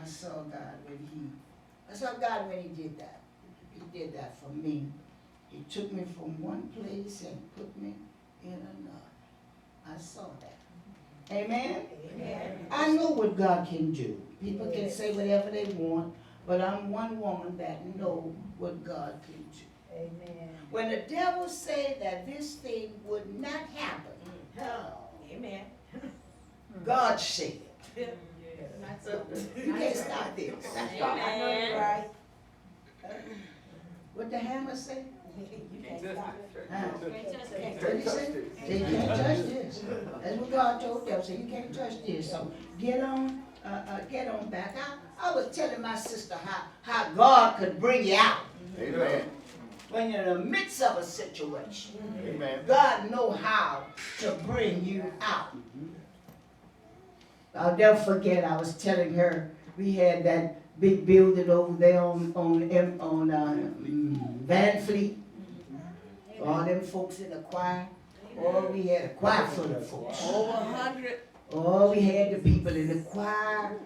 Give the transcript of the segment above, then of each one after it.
I saw God when he did that. He did that for me. He took me from one place and put me in another. I saw that. Amen? Amen. I know what God can do. People can say whatever they want, but I'm one woman that know what God can do. Amen. When the devil said that this thing would not happen, amen. God said it. You can't stop this. I know you're right. What the hammer say? You can't stop it. What he said? Say you can't touch this. That's what God told them. Say you can't touch this. So get on back. I was telling my sister how God could bring you out. Amen. When you're in the midst of a situation. Amen. God knows how to bring you out. I'll never forget, I was telling her, we had that big building over there on Van Fleet. All them folks in the choir. Oh, we had a choir full of folks. Over 100. Oh, we had the people in the choir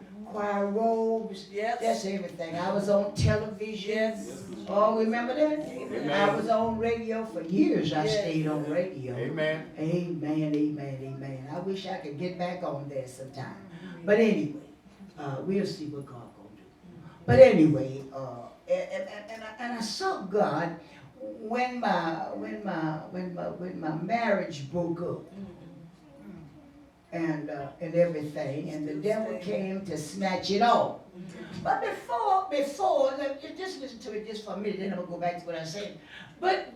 robes. Yep. That's everything. I was on television. Yes. Oh, remember that? Amen. I was on radio for years. I stayed on radio. Amen. Amen, amen, amen. I wish I could get back on there sometime. But anyway, we'll see what God gonna do. But anyway, and I saw God when my marriage broke up. And everything, and the devil came to snatch it off. But before, just listen to it just for a minute, then I'm gonna go back to what I said. But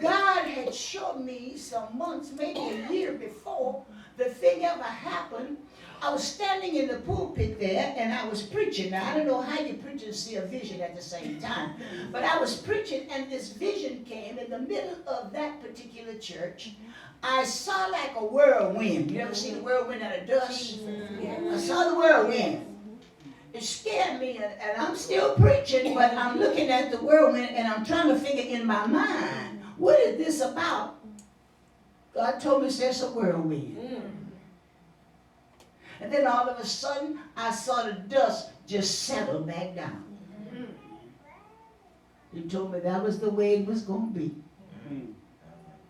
God had shown me some months, maybe a year before the thing ever happened. I was standing in the pulpit there, and I was preaching. Now, I don't know how you preach and see a vision at the same time, but I was preaching, and this vision came in the middle of that particular church. I saw like a whirlwind. You ever seen a whirlwind out of dust? I saw the whirlwind. It scared me, and I'm still preaching, but I'm looking at the whirlwind, and I'm trying to figure in my mind, what is this about? God told me there's a whirlwind. And then all of a sudden, I saw the dust just settle back down. He told me that was the way it was going to be.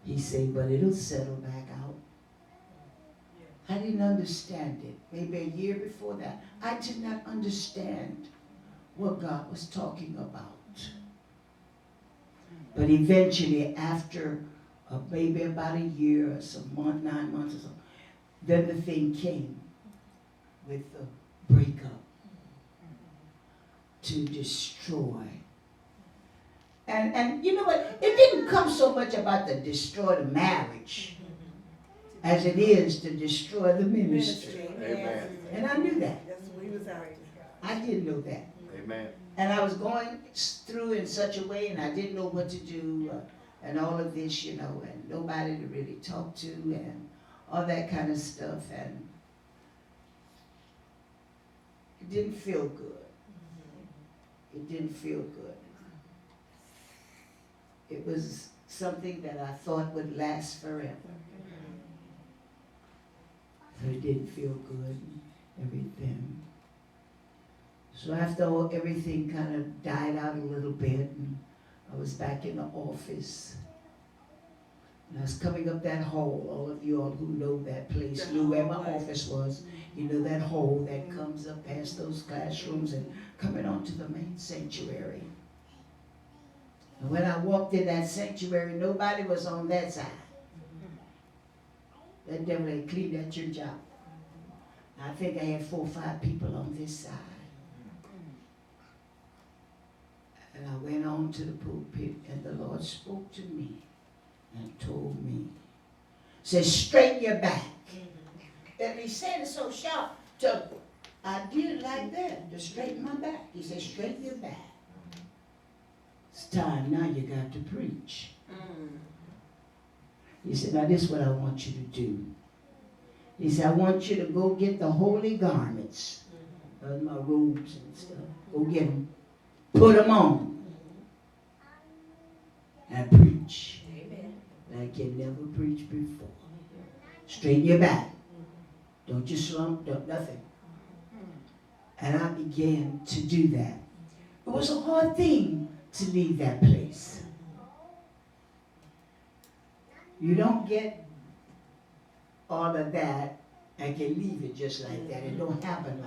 He said, but it'll settle back out. I didn't understand it. Maybe a year before that, I did not understand what God was talking about. But eventually, after maybe about a year or some month, 9 months or so, then the thing came with the breakup to destroy. And you know what? It didn't come so much about to destroy the marriage as it is to destroy the ministry. Amen. And I knew that. I did know that. Amen. And I was going through in such a way, and I didn't know what to do, and all of this, you know, and nobody to really talk to, and all that kind of stuff, and it didn't feel good. It didn't feel good. It was something that I thought would last forever. So it didn't feel good, everything. So after everything kind of died out a little bit, and I was back in the office. And I was coming up that hall. All of you all who know that place, knew where my office was. You know that hall that comes up past those classrooms and coming onto the main sanctuary. And when I walked in that sanctuary, nobody was on that side. That devil had cleaned that church out. I think I had 4 or 5 people on this side. And I went on to the pulpit, and the Lord spoke to me and told me, said, straighten your back. And he said it so sharp, I did it like that, to straighten my back. He said, straighten your back. It's time now you got to preach. He said, now this is what I want you to do. He said, I want you to go get the holy garments, my robes and stuff. Go get them. Put them on. And preach. Amen. Like you never preached before. Straighten your back. Don't you slump, don't nothing. And I began to do that. It was a hard thing to leave that place. You don't get all of that and can leave it just like that. It don't happen like